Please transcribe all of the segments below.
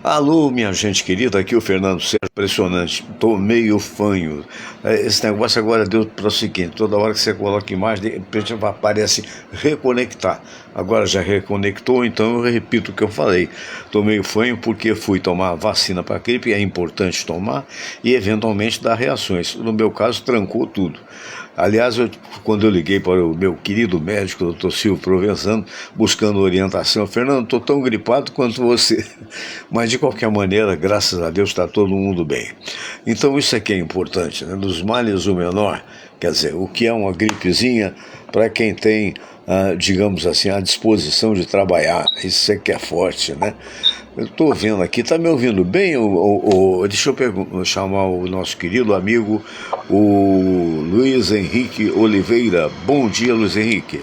Alô, minha gente querida, aqui é o Fernando Sérgio, impressionante, tô meio fanho. Esse negócio agora deu para o seguinte, toda hora que você coloca imagem, de repente aparece reconectar. Agora já reconectou, então eu repito o que eu falei. Tô meio fanho porque fui tomar vacina para gripe, é importante tomar, e eventualmente dar reações. No meu caso, trancou tudo. Aliás, quando eu liguei para o meu querido médico, o Dr. Silvio Provenzano, buscando orientação, Fernando, estou tão gripado quanto você. Mas, de qualquer maneira, graças a Deus, está todo mundo bem. Então, isso aqui é importante, né? Dos males o menor, quer dizer, o que é uma gripezinha para quem tem, digamos assim, a disposição de trabalhar. Isso é que é forte, né? Eu estou vendo aqui, está me ouvindo bem? Deixa eu chamar o nosso querido amigo, o Luiz Henrique Oliveira. Bom dia, Luiz Henrique.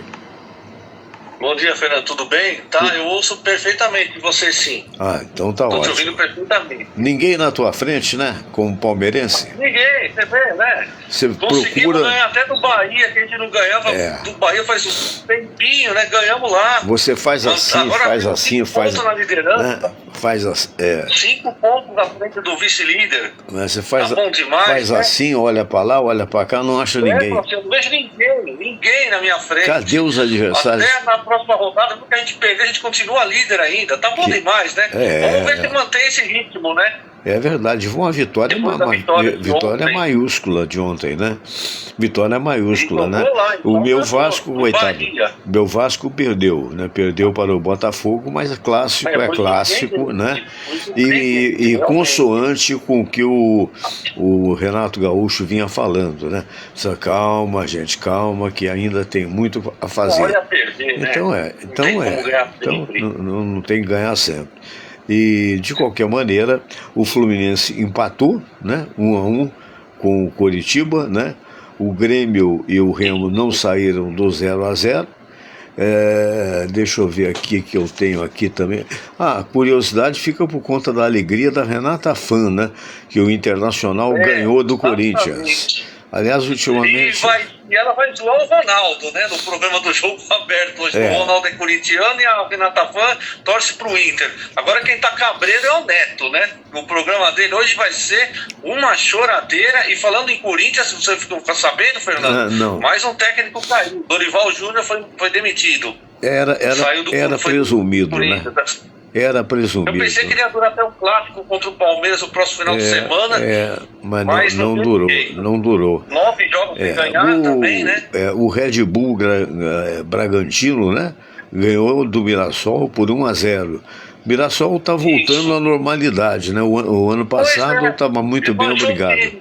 Bom dia, Fernando. Tudo bem? Tá, eu ouço perfeitamente você, sim. Então tá Tô te ótimo. ouvindo perfeitamente. Ninguém na tua frente, né? Como palmeirense? Ninguém, você vê, né? Você Conseguimos procura... ganhar até do Bahia, que a gente não ganhava do Bahia faz um tempinho, né? Ganhamos lá. Você faz assim, agora faz assim, faz... na liderança. Né? Faz assim... 5 pontos na frente do vice-líder. Você faz, tá bom demais, faz né? assim, olha pra lá, olha pra cá, não acha ninguém. Eu não vejo ninguém na minha frente. Cadê os adversários? Até na próxima rodada, porque a gente perder, a gente continua líder ainda. Tá bom demais, né? Vamos ver se mantém esse ritmo, né? É verdade, uma vitória, vitória maiúscula de ontem, né? Vitória maiúscula, né? O meu Vasco, coitado, meu Vasco perdeu, né? Perdeu para o Botafogo, mas clássico é clássico, né? E consoante com o que o Renato Gaúcho vinha falando, né? Calma, gente, calma, que ainda tem muito a fazer. Então não tem que ganhar sempre. E, de qualquer maneira, o Fluminense empatou, né, 1-1 com o Coritiba, né? O Grêmio e o Remo não saíram do 0-0. Deixa eu ver aqui que eu tenho aqui também. A curiosidade fica por conta da alegria da Renata Fã, né? Que o Internacional ganhou do Corinthians. Aliás, ultimamente... E ela vai zoar o Ronaldo, né? No programa do Jogo Aberto hoje. O Ronaldo é corintiano e a Renata Fã torce pro Inter. Agora quem tá cabreiro é o Neto, né? O programa dele hoje vai ser uma choradeira. E falando em Corinthians, você ficou sabendo, Fernando? Não. Mais um técnico caiu. Dorival Júnior foi demitido. Era presumido, né? Era presumido. Eu pensei que ele ia durar até um clássico contra o Palmeiras no próximo final de semana. Mas não durou. 9 jogos sem ganhar também, né? O Red Bull Bragantino, né? Ganhou do Mirassol por 1-0. Mirassol está voltando à normalidade, né? O ano passado estava muito bem, obrigado.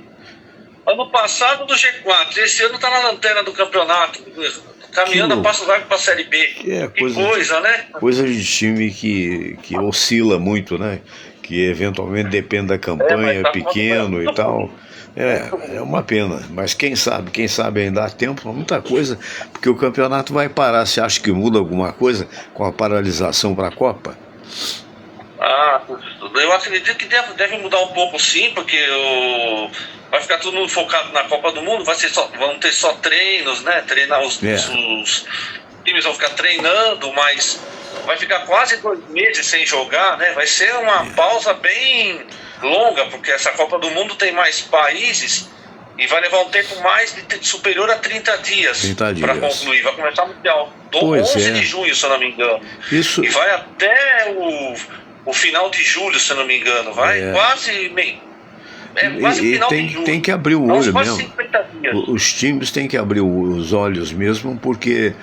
Ano passado do G4, esse ano está na lanterna do campeonato. Caminhando a passo largo para a Série B. Que coisa, né? Coisa de time que oscila muito, né? Que eventualmente depende da campanha, é pequeno e tal. É uma pena. Mas quem sabe ainda há tempo para muita coisa, porque o campeonato vai parar. Você acha que muda alguma coisa com a paralisação para a Copa? Eu acredito que deve mudar um pouco, sim, porque vai ficar todo mundo focado na Copa do Mundo, vão ter só treinos, né? Treinar os times vão ficar treinando, mas vai ficar quase 2 meses sem jogar, né? Vai ser uma pausa bem longa, porque essa Copa do Mundo tem mais países e vai levar um tempo superior a 30 dias para concluir. Vai começar o Mundial 11 de junho, se eu não me engano. E vai até o final de julho, se eu não me engano. Vai quase final de julho. Tem que abrir o olho mesmo. Os times têm que abrir os olhos mesmo, porque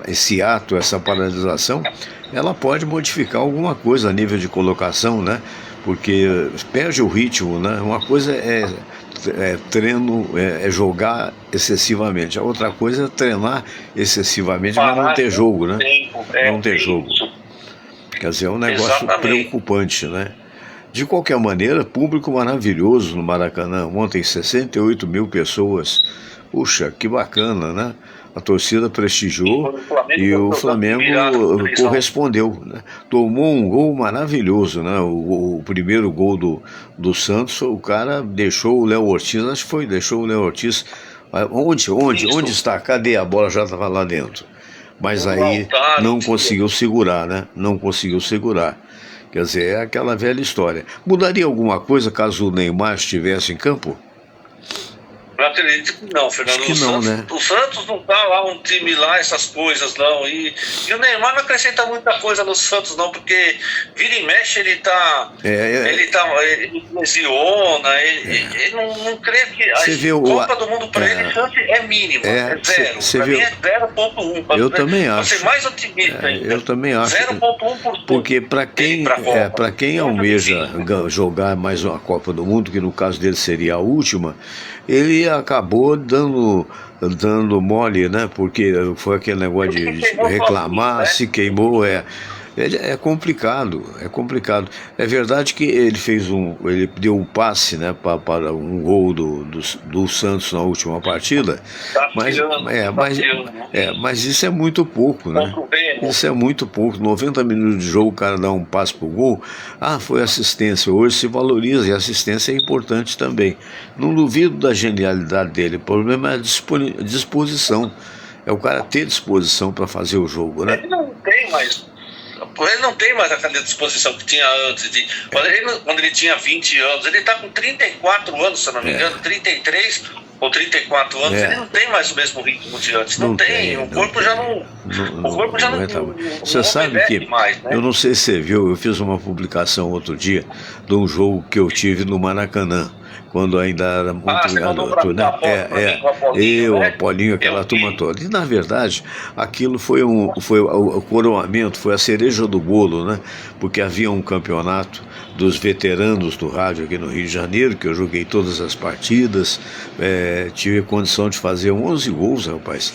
esse ato, essa paralisação, ela pode modificar alguma coisa a nível de colocação, né? Porque perde o ritmo, né? Uma coisa é treino, é jogar excessivamente. A outra coisa é treinar excessivamente, mas não ter jogo, né? Não ter jogo. Quer dizer, é um negócio preocupante, né? De qualquer maneira, público maravilhoso no Maracanã. Ontem, 68 mil pessoas. Puxa, que bacana, né? A torcida prestigiou e o Flamengo correspondeu, né? Tomou um gol maravilhoso, né? O primeiro gol do Santos, o cara deixou o Léo Ortiz, acho que deixou o Léo Ortiz. Onde está? Cadê? A bola já estava lá dentro. Mas aí não conseguiu segurar, né? Não conseguiu segurar. Quer dizer, é aquela velha história. Mudaria alguma coisa caso o Neymar estivesse em campo? Não acredito que não, Fernando. Acho que não, né? O Santos não tá lá um time lá, essas coisas, não. E o Neymar não acrescenta muita coisa no Santos, não, porque vira e mexe, ele lesiona, ele não crê que a Copa do Mundo para ele é mínimo, é zero. Para mim é 0,1. Eu também acho. Você mais otimista ainda. Eu também acho. 0,1%. Porque para quem almeja jogar mais uma Copa do Mundo, que no caso dele seria a última, ele acabou dando mole, né? Porque foi aquele negócio de reclamar, se queimou, é complicado, é complicado. É verdade que ele deu um passe, né, para um gol do Santos na última partida, mas isso é muito pouco, né? Isso é muito pouco. 90 minutos de jogo, o cara dá um passe pro gol. Foi assistência. Hoje se valoriza e a assistência é importante também. Não duvido da genialidade dele. O problema é a disposição. É o cara ter disposição para fazer o jogo, né? Ele não tem mais aquela disposição que tinha antes. Quando ele tinha 20 anos, ele está com 34 anos, se eu não me engano, 33 ou 34 anos, ele não tem mais o mesmo ritmo de antes. Não tem. O corpo já não. Você sabe que mais, né? Eu não sei se você viu, eu fiz uma publicação outro dia de um jogo que eu tive no Maracanã, quando ainda era muito garoto, né? O Apolinho, aquela turma toda. E na verdade, aquilo foi o coroamento, foi a cereja do bolo, né? Porque havia um campeonato dos veteranos do rádio aqui no Rio de Janeiro, que eu joguei todas as partidas, tive condição de fazer 11 gols, rapaz.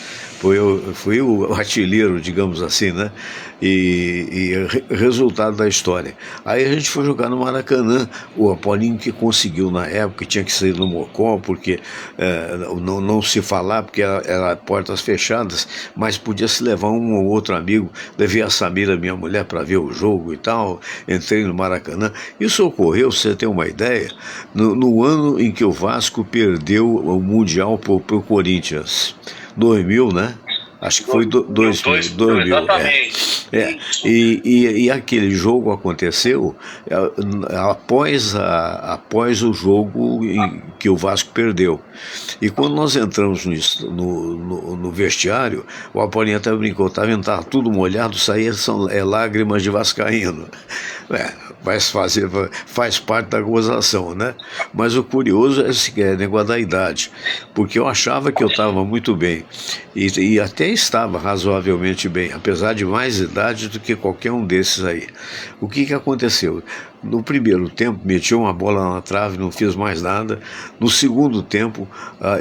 Fui o artilheiro, digamos assim, né? E resultado da história. Aí a gente foi jogar no Maracanã. O Apolinho, que conseguiu na época, tinha que sair no Mocó, porque não se falar, porque era portas fechadas, mas podia se levar um ou outro amigo. Levei a Samira, minha mulher, para ver o jogo e tal. Entrei no Maracanã. Isso ocorreu, você tem uma ideia, no ano em que o Vasco perdeu o Mundial pro Corinthians. 2000, né? Acho que foi 2000. Exatamente. E aquele jogo aconteceu após o jogo em que o Vasco perdeu. E quando nós entramos no vestiário, o Apolinho até brincou, estava tudo molhado, saía lágrimas de vascaíno. Faz parte da gozação, né? Mas o curioso é esse negócio da idade, porque eu achava que eu estava muito bem, e até estava razoavelmente bem, apesar de mais idade do que qualquer um desses aí. O que aconteceu? No primeiro tempo, meti uma bola na trave, não fiz mais nada. No segundo tempo,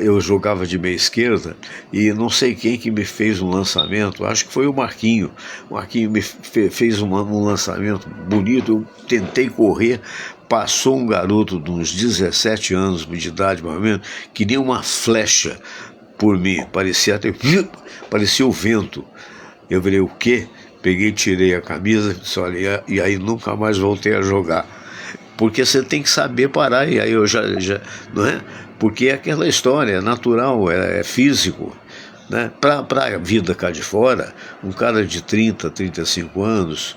eu jogava de meia esquerda e não sei quem que me fez um lançamento, acho que foi o Marquinho. O Marquinho me fez um lançamento bonito, eu tentei correr, passou um garoto de uns 17 anos de idade, mais ou menos, que nem uma flecha por mim, parecia o vento. Eu falei, o quê? Peguei, tirei a camisa, olha, e aí nunca mais voltei a jogar. Porque você tem que saber parar, e aí eu já não é? Porque é aquela história, é natural, é físico. Né? Para a vida cá de fora, um cara de 30, 35 anos,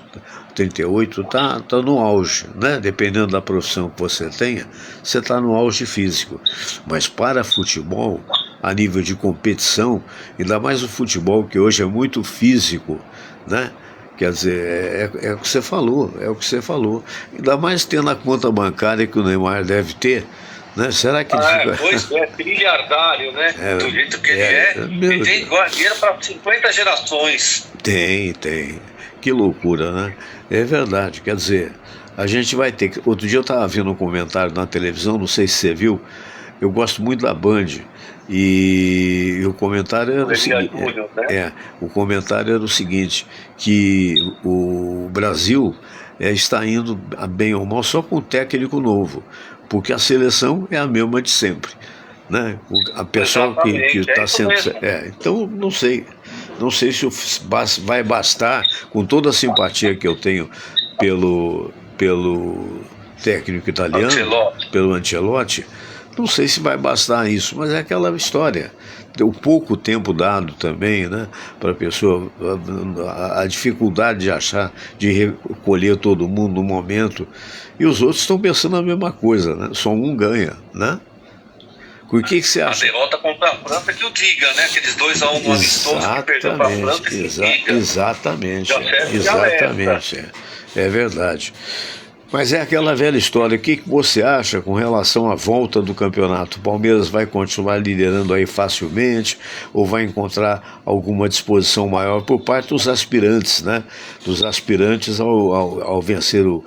38, tá no auge, né? Dependendo da profissão que você tenha, você está no auge físico. Mas para futebol, a nível de competição, ainda mais o futebol que hoje é muito físico, né? Quer dizer, é o que você falou, Ainda mais tendo a conta bancária que o Neymar deve ter, né? Será que pois é, trilhardário, né? Do jeito que ele tem dinheiro para 50 gerações. Tem. Que loucura, né? É verdade, quer dizer, a gente vai ter que... Outro dia eu estava vendo um comentário na televisão, não sei se você viu, eu gosto muito da Band, e o comentário era o seguinte, o comentário era o seguinte, que o Brasil está indo bem ou mal só com o técnico novo, porque a seleção é a mesma de sempre, né? A pessoa que está sendo... então não sei se vai bastar, com toda a simpatia que eu tenho pelo técnico italiano, pelo Ancelotti, Não sei se vai bastar isso, mas é aquela história. O pouco tempo dado também, né, para a pessoa, a dificuldade de achar, de recolher todo mundo no momento, e os outros estão pensando a mesma coisa, né? Só um ganha, né? O que você acha? A derrota contra a França que o diga, né? Aqueles 2-1 no amistoso que perdeu para a França que diga. Exatamente, é verdade. Mas é aquela velha história. O que você acha com relação à volta do campeonato? O Palmeiras vai continuar liderando aí facilmente ou vai encontrar alguma disposição maior por parte dos aspirantes, né? Dos aspirantes ao vencer o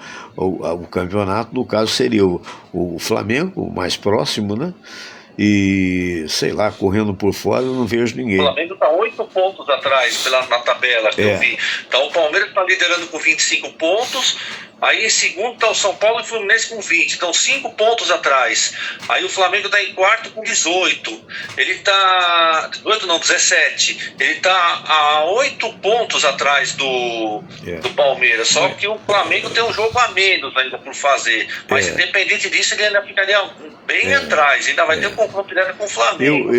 campeonato. No caso seria o Flamengo, mais próximo, né? E, sei lá, correndo por fora eu não vejo ninguém. O Flamengo está 8 pontos atrás na tabela que eu vi. Então o Palmeiras está liderando com 25 pontos. Aí em segundo está o São Paulo e o Fluminense com 20. Então 5 pontos atrás. Aí o Flamengo está em quarto com 18. Ele está... 18 não, 17. Ele está a 8 pontos atrás do Palmeiras. Só que o Flamengo tem um jogo a menos ainda por fazer. Mas independente disso, ele ainda ficaria bem atrás. Ainda vai ter um confronto direto com o Flamengo.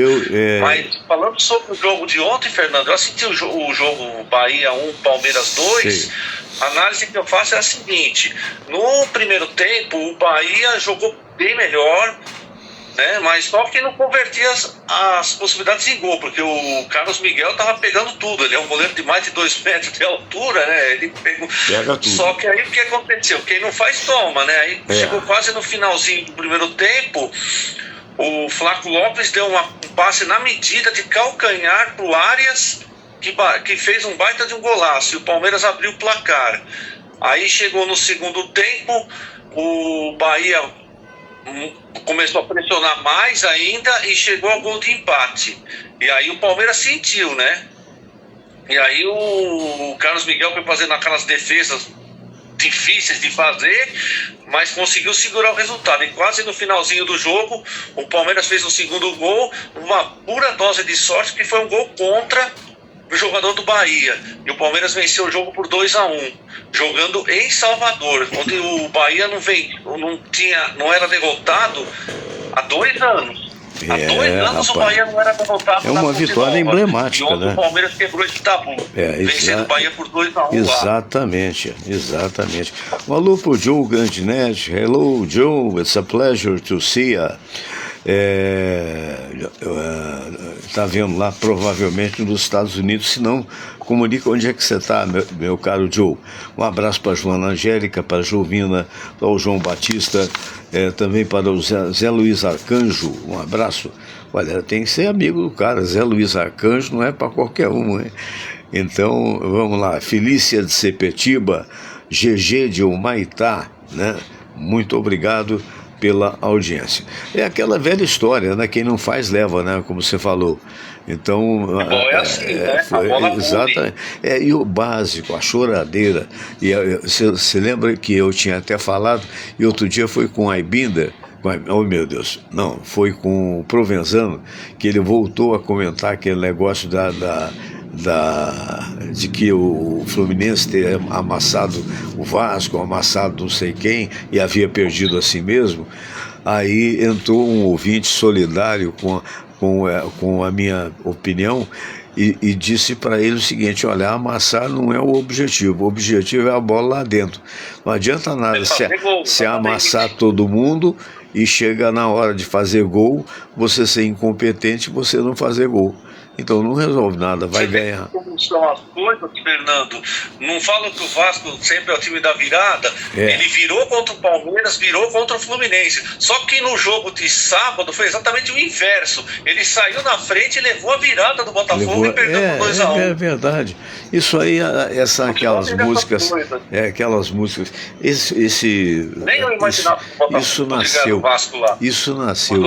Mas falando sobre o jogo de ontem, Fernando, eu assisti o jogo Bahia 1, Palmeiras 2. Sim. A análise que eu faço é a seguinte: no primeiro tempo o Bahia jogou bem melhor, né, mas só que não convertia as possibilidades em gol, porque o Carlos Miguel estava pegando tudo. Ele é um goleiro de mais de 2 metros de altura, né? Ele pega tudo. Só que aí o que aconteceu? Quem não faz toma, né? Aí chegou quase no finalzinho do primeiro tempo, o Flaco Lopes deu um passe na medida de calcanhar pro Arias, que fez um baita de um golaço, e o Palmeiras abriu o placar. Aí chegou no segundo tempo, o Bahia começou a pressionar mais ainda e chegou ao gol de empate. E aí o Palmeiras sentiu, né? E aí o Carlos Miguel foi fazendo aquelas defesas difíceis de fazer, mas conseguiu segurar o resultado. E quase no finalzinho do jogo, o Palmeiras fez o segundo gol, uma pura dose de sorte, que foi um gol contra o jogador do Bahia. E o Palmeiras venceu o jogo por 2-1, jogando em Salvador, onde o Bahia não era derrotado há 2 anos. Há 2 anos, rapaz, o Bahia não era derrotado. É uma vitória emblemática, né? O Palmeiras quebrou esse tabu, vencendo o Bahia por 2-1. Exatamente. Um alô pro Joe Grandinetti. Hello, Joe, it's a pleasure to see you. Está vendo lá, provavelmente nos Estados Unidos. Se não, comunica onde é que você está, meu caro Joe. Um abraço para a Joana Angélica, para a Jovina, para o João Batista, também para o Zé Luiz Arcanjo. Um abraço. Olha, tem que ser amigo do cara. Zé Luiz Arcanjo não é para qualquer um, hein? Então vamos lá. Felícia de Sepetiba, GG de Humaitá, né? Muito obrigado pela audiência. É aquela velha história, né? Quem não faz leva, né? Como você falou. Então, exatamente. E o básico, a choradeira. E você lembra que eu tinha até falado, e outro dia foi com a Aibinder, oh meu Deus, não, foi com o Provenzano, que ele voltou a comentar aquele negócio de que o Fluminense ter amassado o Vasco, amassado não sei quem, e havia perdido assim mesmo. Aí entrou um ouvinte solidário com a minha opinião e disse para ele o seguinte: olha, amassar não é o objetivo é a bola lá dentro. Não adianta nada se amassar todo mundo e chega na hora de fazer gol, você ser incompetente e você não fazer gol. Então não resolve nada, vai ganhar. Como são as coisas, Fernando? Não falam que o Vasco sempre é o time da virada? Ele virou contra o Palmeiras, virou contra o Fluminense. Só que no jogo de sábado foi exatamente o inverso. Ele saiu na frente e levou a virada do Botafogo e perdeu por 2-1. É verdade. Isso aí, aquelas músicas. Aquelas músicas. Nem eu imaginava o Vasco lá. Isso nasceu.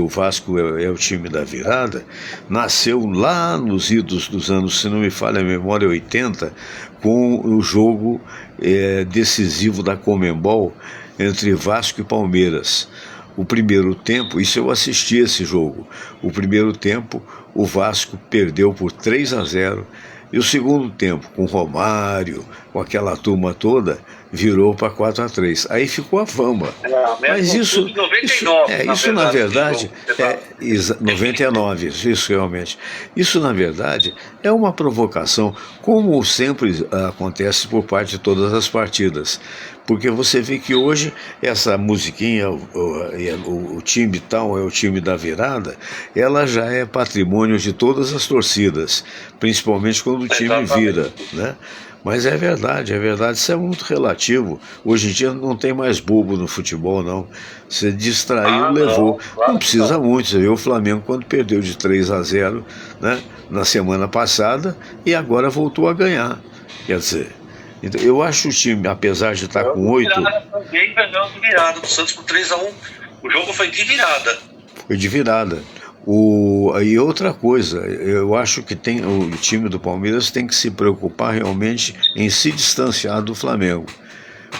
O Vasco é o time da virada. Nasceu lá nos idos dos anos, se não me falha a memória, 80, com o jogo decisivo da Conmebol entre Vasco e Palmeiras. O primeiro tempo, isso eu assisti esse jogo, o primeiro tempo o Vasco perdeu por 3-0, e o segundo tempo, com Romário, com aquela turma toda, virou para 4-3. Aí ficou a fama. Mas isso, 99, isso na verdade, 99, isso realmente. Isso, na verdade, é uma provocação, como sempre acontece por parte de todas as partidas. Porque você vê que hoje essa musiquinha, o time tal é o time da virada, ela já é patrimônio de todas as torcidas, principalmente quando o time vira, né? Mas é verdade, isso é muito relativo. Hoje em dia não tem mais bobo no futebol, não. Você distraiu, levou. Não precisa muito. Você viu o Flamengo quando perdeu de 3-0, né, na semana passada, e agora voltou a ganhar. Quer dizer, então, eu acho o time, apesar de estar com 8... Ninguém ganhou de virada do Santos por 3-1. O jogo foi de virada. Foi de virada. E outra coisa, eu acho que o time do Palmeiras tem que se preocupar realmente em se distanciar do Flamengo.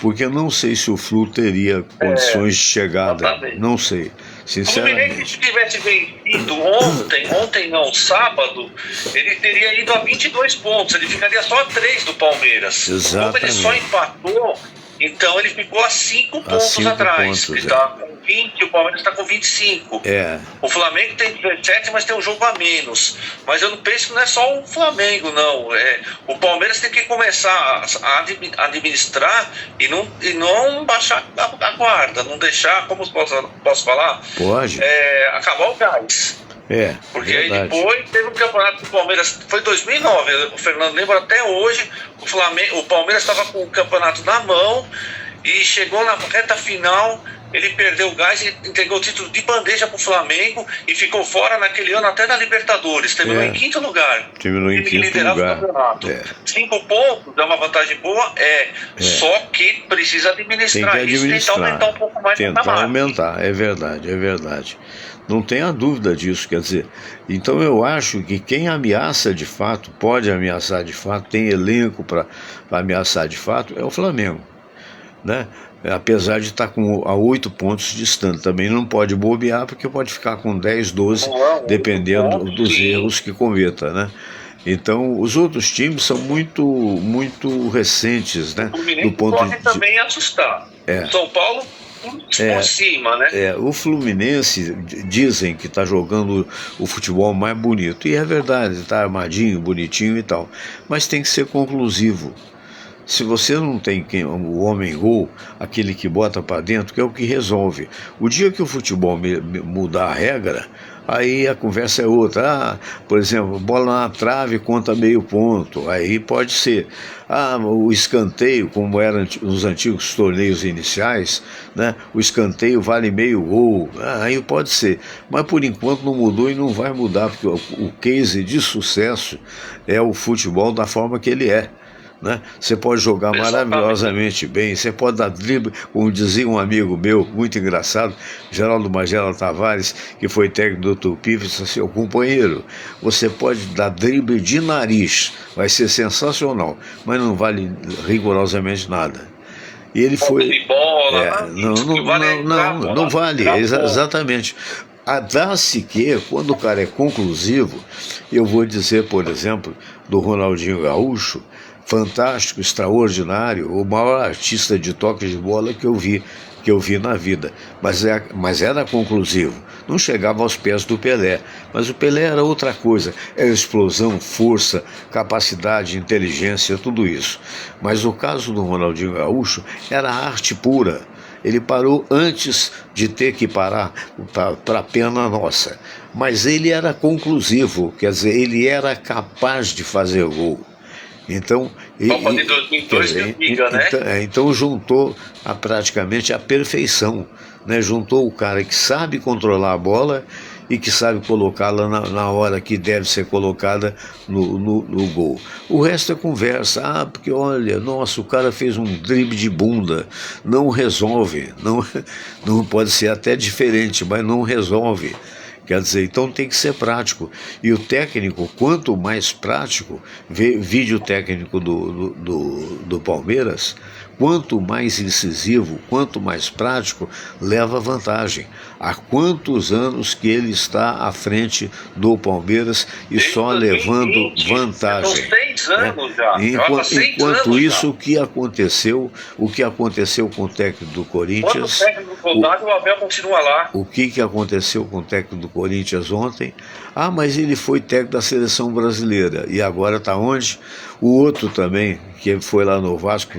Porque eu não sei se o Flu teria condições de chegada. Exatamente. Não sei, sinceramente. Se tivesse vencido ontem não, sábado, ele teria ido a 22 pontos. Ele ficaria só a 3 do Palmeiras. Exatamente. Como ele só empatou, então ele ficou a 5 pontos atrás. Ele está com 20, o Palmeiras está com 25. O Flamengo tem 17, mas tem um jogo a menos. Mas eu não penso que não é só o Flamengo, não. O Palmeiras tem que começar a administrar e não baixar a guarda, não deixar, como posso falar? Pode. Acabar o gás. Porque verdade. Aí depois teve um campeonato do Palmeiras, foi 2009, o Fernando lembra até hoje, o Palmeiras estava com o campeonato na mão e chegou na reta final, ele perdeu o gás e entregou o título de bandeja para o Flamengo e ficou fora naquele ano até da Libertadores, terminou em 5º lugar. Terminou em 5º lugar. 5 pontos, é uma vantagem boa, só que precisa administrar isso, tentar aumentar um pouco mais. Tentar aumentar, é verdade. Não tenha dúvida disso, quer dizer, então eu acho que quem ameaça de fato, pode ameaçar de fato, tem elenco para ameaçar de fato, é o Flamengo, né? Apesar de estar a 8 pontos distante, também não pode bobear, porque pode ficar com 10, 12, dependendo dos erros que cometa, né? Então, os outros times são muito recentes, né? Do ponto pode também assustar. São Paulo por cima, né? O Fluminense dizem que está jogando o futebol mais bonito, e é verdade, está armadinho, bonitinho e tal, mas tem que ser conclusivo. Se você não tem o homem-gol, aquele que bota para dentro, que é o que resolve. O dia que o futebol mudar a regra, aí a conversa é outra. Por exemplo, bola na trave conta meio ponto, aí pode ser. O escanteio, como era nos antigos torneios iniciais, né? O escanteio vale meio gol, aí pode ser. Mas por enquanto não mudou e não vai mudar, porque o case de sucesso é o futebol da forma que ele é. Né? Você pode jogar maravilhosamente bem, você pode dar drible, como dizia um amigo meu, muito engraçado, Geraldo Magela Tavares, que foi técnico do Tupi, disse assim: companheiro, você pode dar drible de nariz, vai ser sensacional, mas não vale rigorosamente nada. E ele foi... Não vale, exatamente. Dá-se que, quando o cara é conclusivo, eu vou dizer, por exemplo, do Ronaldinho Gaúcho, fantástico, extraordinário, o maior artista de toque de bola que eu vi na vida, mas era conclusivo, não chegava aos pés do Pelé, mas o Pelé era outra coisa, era explosão, força, capacidade, inteligência, tudo isso. Mas o caso do Ronaldinho Gaúcho era arte pura. Ele parou antes de ter que parar para a pena nossa, mas ele era conclusivo, quer dizer, ele era capaz de fazer gol. Então, Copa de 2002 então juntou praticamente a perfeição, né? Juntou o cara que sabe controlar a bola e que sabe colocá-la na hora que deve ser colocada no gol. O resto é conversa. Porque olha, nossa, o cara fez um drible de bunda. Não resolve, não pode ser até diferente, mas não resolve. Quer dizer, então tem que ser prático. E o técnico, quanto mais prático, vídeo técnico do Palmeiras, quanto mais incisivo, quanto mais prático, leva vantagem. Há quantos anos que ele está à frente do Palmeiras e Desde só 2020, levando vantagem. São 6 anos já. Enquanto isso, o que aconteceu com o técnico do Corinthians? Quando o técnico voltar, o Abel continua lá. O que aconteceu com o técnico do Corinthians ontem? Ah, mas ele foi técnico da seleção brasileira. E agora está onde? O outro também, que foi lá no Vasco,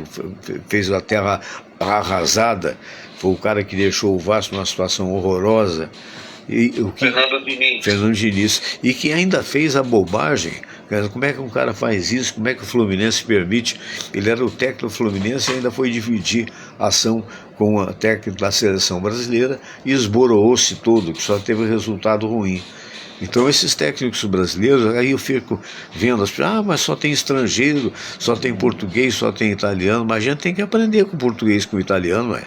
fez a terra arrasada, foi o cara que deixou o Vasco numa situação horrorosa. Fernando Diniz. E que ainda fez a bobagem. Como é que um cara faz isso? Como é que o Fluminense permite? Ele era o técnico do Fluminense e ainda foi dividir a ação com o técnico da seleção brasileira e esboroou-se todo, que só teve resultado ruim. Então esses técnicos brasileiros, aí eu fico vendo as pessoas, mas só tem estrangeiro, só tem português, só tem italiano, mas a gente tem que aprender com o português e com o italiano,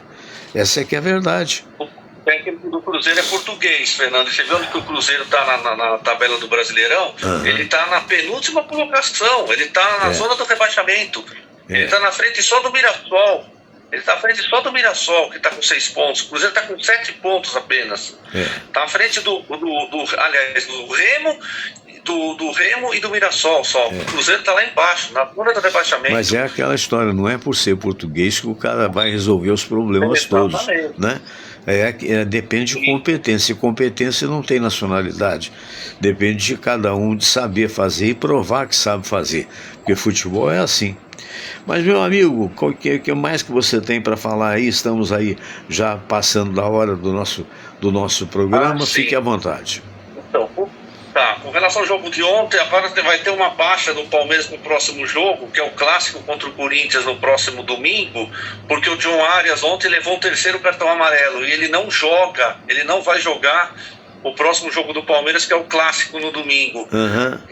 essa é que é a verdade. O técnico do Cruzeiro é português, Fernando. Você viu onde que o Cruzeiro está na tabela do Brasileirão? Ele está na penúltima colocação, ele está na zona do rebaixamento, ele está na frente só do Mirassol. Ele está à frente só do Mirassol, que está com 6 pontos. O Cruzeiro está com 7 pontos apenas. Está à frente do Remo, do Remo e do Mirassol só. O Cruzeiro está lá embaixo, na zona do rebaixamento. Mas é aquela história, não é por ser português que o cara vai resolver os problemas todos, né? Depende de competência. E competência não tem nacionalidade. Depende de cada um de saber fazer e provar que sabe fazer. Porque futebol é assim. Mas, meu amigo, o que mais que você tem para falar aí? Estamos aí já passando da hora do nosso programa. Fique à vontade. Então, com relação ao jogo de ontem, agora vai ter uma baixa do Palmeiras no próximo jogo, que é o clássico contra o Corinthians no próximo domingo, porque o John Arias ontem levou o 3º cartão amarelo e ele não vai jogar o próximo jogo do Palmeiras, que é o clássico no domingo.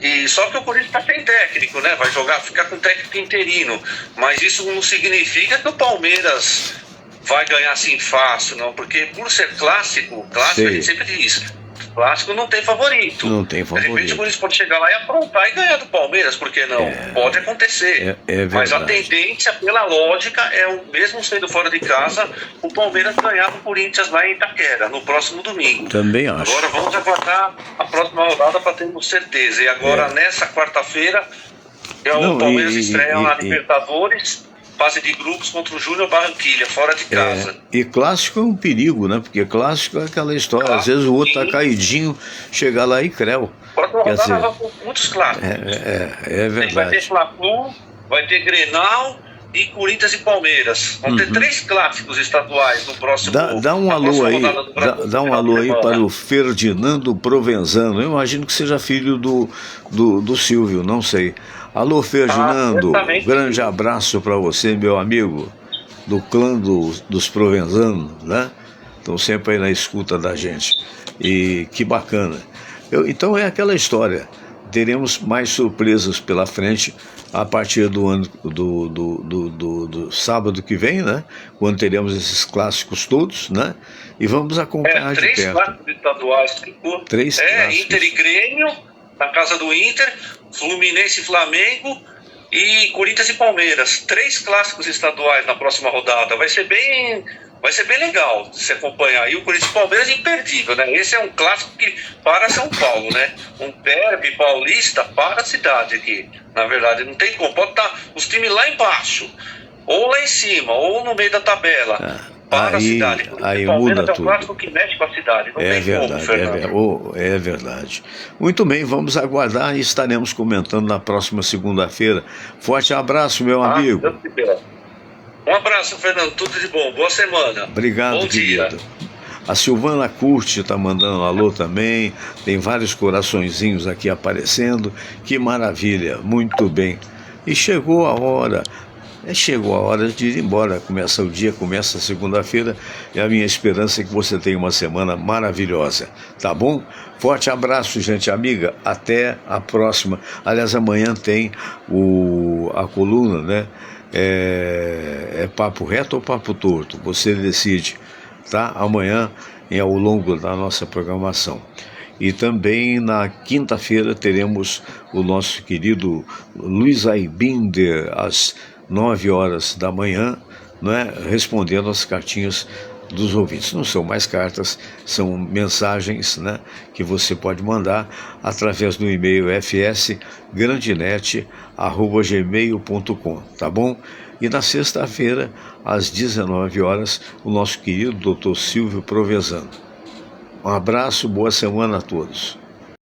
E só que o Corinthians está sem técnico, né? Vai ficar com técnico interino. Mas isso não significa que o Palmeiras vai ganhar assim fácil, não. Porque por ser clássico a gente sempre diz, clássico não tem favorito. Não tem favorito. De repente o Corinthians pode chegar lá e aprontar e ganhar do Palmeiras, por que não? Pode acontecer. Mas a tendência, pela lógica, é o mesmo sendo fora de casa, o Palmeiras ganhar do Corinthians lá em Itaquera, no próximo domingo. Também acho. Agora vamos aguardar a próxima rodada para termos certeza. E agora, nessa quarta-feira, o Palmeiras estreia na Libertadores, fase de grupos contra o Júnior Barranquilla, fora de casa. E clássico é um perigo, né? Porque clássico é aquela história, às vezes o outro tá caidinho, chegar lá e creu. Próxima rodada vai com muitos clássicos. É verdade. Vai ter Fla-Flu, vai ter Grenal e Corinthians e Palmeiras. Vão ter 3 clássicos estaduais no próximo. Dá um alô aí, dá um alô aí para o Ferdinando Provenzano. Eu imagino que seja filho do Silvio, não sei. Alô, Ferdinando, grande abraço para você, meu amigo, do clã dos Provenzano, né? Estão sempre aí na escuta da gente. E que bacana. Então é aquela história. Teremos mais surpresas pela frente a partir do ano do sábado que vem, né? Quando teremos esses clássicos todos, né? E vamos acompanhar de perto. 3 clássicos estaduais. 3 clássicos. Inter e Grêmio, na casa do Inter, Fluminense e Flamengo e Corinthians e Palmeiras. 3 clássicos estaduais na próxima rodada. Vai ser bem legal de se acompanhar. E o Corinthians e Palmeiras é imperdível, né? Esse é um clássico que para São Paulo, né? Um derby paulista para a cidade aqui. Na verdade, não tem como. Pode estar os times lá embaixo, ou lá em cima, ou no meio da tabela. Para a cidade. Aí muda tudo. É um clássico que mexe com a cidade. Não tem verdade, como, é verdade. Muito bem, vamos aguardar e estaremos comentando na próxima segunda-feira. Forte abraço, meu amigo. Um abraço, Fernando. Tudo de bom. Boa semana. Obrigado, bom querido. A Silvana Curti está mandando um alô também. Tem vários coraçõezinhos aqui aparecendo. Que maravilha. Muito bem. E chegou a hora. Chegou a hora de ir embora. Começa o dia, começa a segunda-feira. E a minha esperança é que você tenha uma semana maravilhosa. Tá bom? Forte abraço, gente amiga. Até a próxima. Aliás, amanhã tem a coluna, né? É papo reto ou papo torto? Você decide, tá? Amanhã, ao longo da nossa programação. E também na quinta-feira teremos o nosso querido Luiz Aibinder, às 9 horas da manhã, não é, respondendo as cartinhas dos ouvintes. Não são mais cartas, são mensagens, né, que você pode mandar através do e-mail fsgrandenet@gmail.com, tá bom? E na sexta-feira, às 19 horas, o nosso querido Dr. Silvio Provenzano. Um abraço, boa semana a todos.